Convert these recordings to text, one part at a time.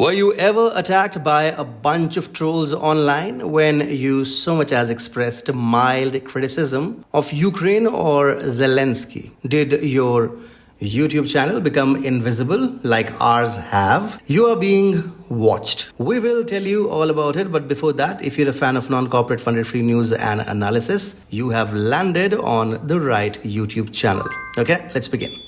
Were you ever attacked by a bunch of trolls online when you so much as expressed mild criticism of Ukraine or Zelensky? Did your YouTube channel become invisible like ours have? You are being watched. We will tell you all about it, but before that, if you're a fan of non-corporate funded free news and analysis, you have landed on the right YouTube channel. Okay, let's begin.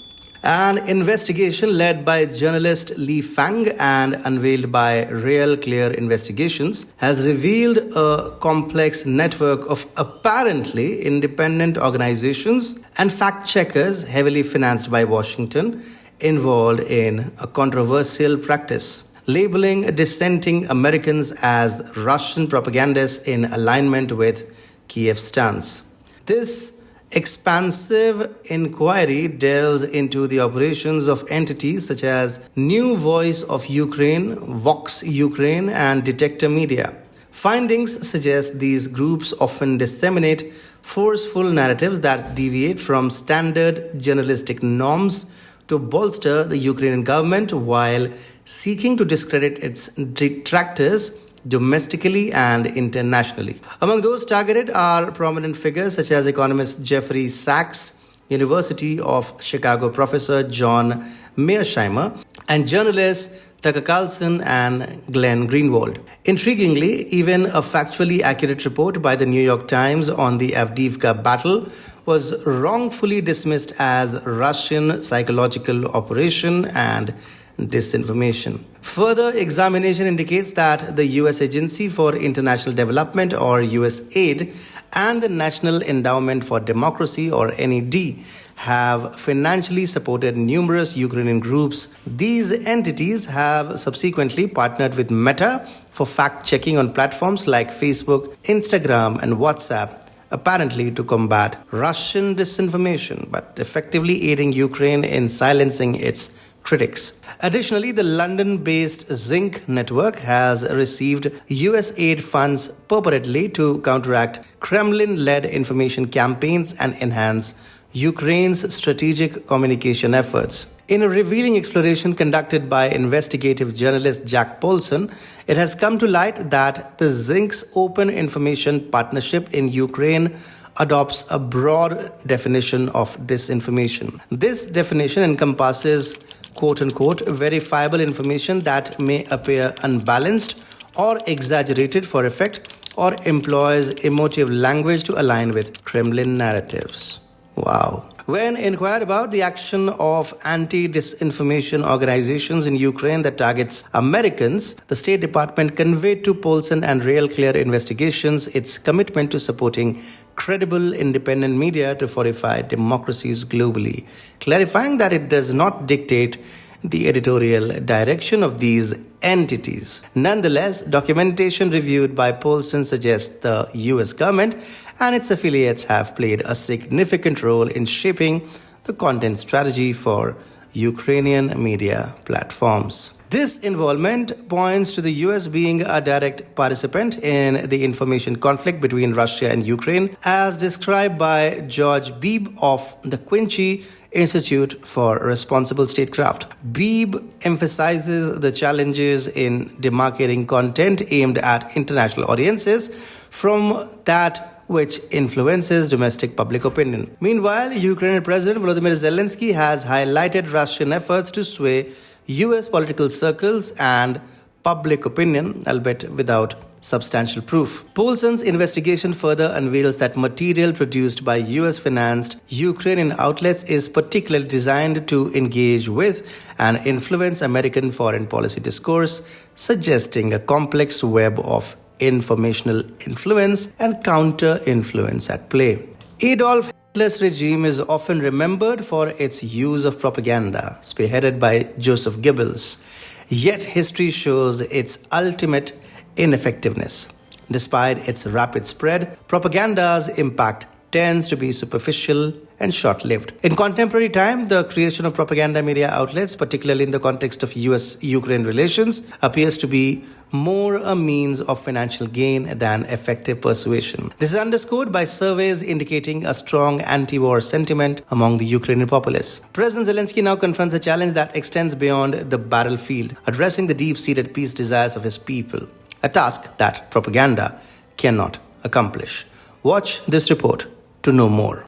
An investigation led by journalist Li Fang and unveiled by Real Clear Investigations has revealed a complex network of apparently independent organizations and fact-checkers heavily financed by Washington involved in a controversial practice, labeling dissenting Americans as Russian propagandists in alignment with Kiev's stance. This expansive inquiry delves into the operations of entities such as New Voice of Ukraine, Vox Ukraine, and Detector Media. Findings suggest these groups often disseminate forceful narratives that deviate from standard journalistic norms to bolster the Ukrainian government while seeking to discredit its detractors domestically and internationally. Among those targeted are prominent figures such as economist Jeffrey Sachs, University of Chicago professor John Mearsheimer, and journalists Tucker Carlson and Glenn Greenwald. Intriguingly, even a factually accurate report by the New York Times on the Avdiivka battle was wrongfully dismissed as Russian psychological operation and disinformation. Further examination indicates that the U.S. Agency for International Development or USAID and the National Endowment for Democracy or NED have financially supported numerous Ukrainian groups. These entities have subsequently partnered with Meta for fact-checking on platforms like Facebook, Instagram, and WhatsApp, apparently to combat Russian disinformation, but effectively aiding Ukraine in silencing its critics. Additionally, the London-based Zinc network has received US aid funds purportedly to counteract Kremlin-led information campaigns and enhance Ukraine's strategic communication efforts. In a revealing exploration conducted by investigative journalist Jack Paulson, it has come to light that the Zinc's Open Information Partnership in Ukraine adopts a broad definition of disinformation. This definition encompasses quote-unquote verifiable information that may appear unbalanced or exaggerated for effect or employs emotive language to align with Kremlin narratives. Wow. When inquired about the action of anti-disinformation organizations in Ukraine that targets Americans, the State Department conveyed to Paulson and Real Clear Investigations its commitment to supporting credible independent media to fortify democracies globally, clarifying that it does not dictate the editorial direction of these entities. Nonetheless, documentation reviewed by Paulson suggests the US government and its affiliates have played a significant role in shaping the content strategy for Ukrainian media platforms. This involvement points to the US being a direct participant in the information conflict between Russia and Ukraine, as described by George Beebe of the Quincy Institute for Responsible Statecraft. Beebe emphasizes the challenges in demarcating content aimed at international audiences from that which influences domestic public opinion. Meanwhile, Ukrainian President Volodymyr Zelensky has highlighted Russian efforts to sway US political circles and public opinion, albeit without substantial proof. Paulson's investigation further unveils that material produced by US-financed Ukrainian outlets is particularly designed to engage with and influence American foreign policy discourse, suggesting a complex web of informational influence and counter-influence at play. Adolf Hitler's regime is often remembered for its use of propaganda, spearheaded by Joseph Goebbels. Yet history shows its ultimate ineffectiveness. Despite its rapid spread, propaganda's impact tends to be superficial and short-lived. In contemporary time, the creation of propaganda media outlets, particularly in the context of US-Ukraine relations, appears to be more a means of financial gain than effective persuasion. This is underscored by surveys indicating a strong anti-war sentiment among the Ukrainian populace. President Zelensky now confronts a challenge that extends beyond the battlefield, addressing the deep-seated peace desires of his people, a task that propaganda cannot accomplish. Watch this report to know more.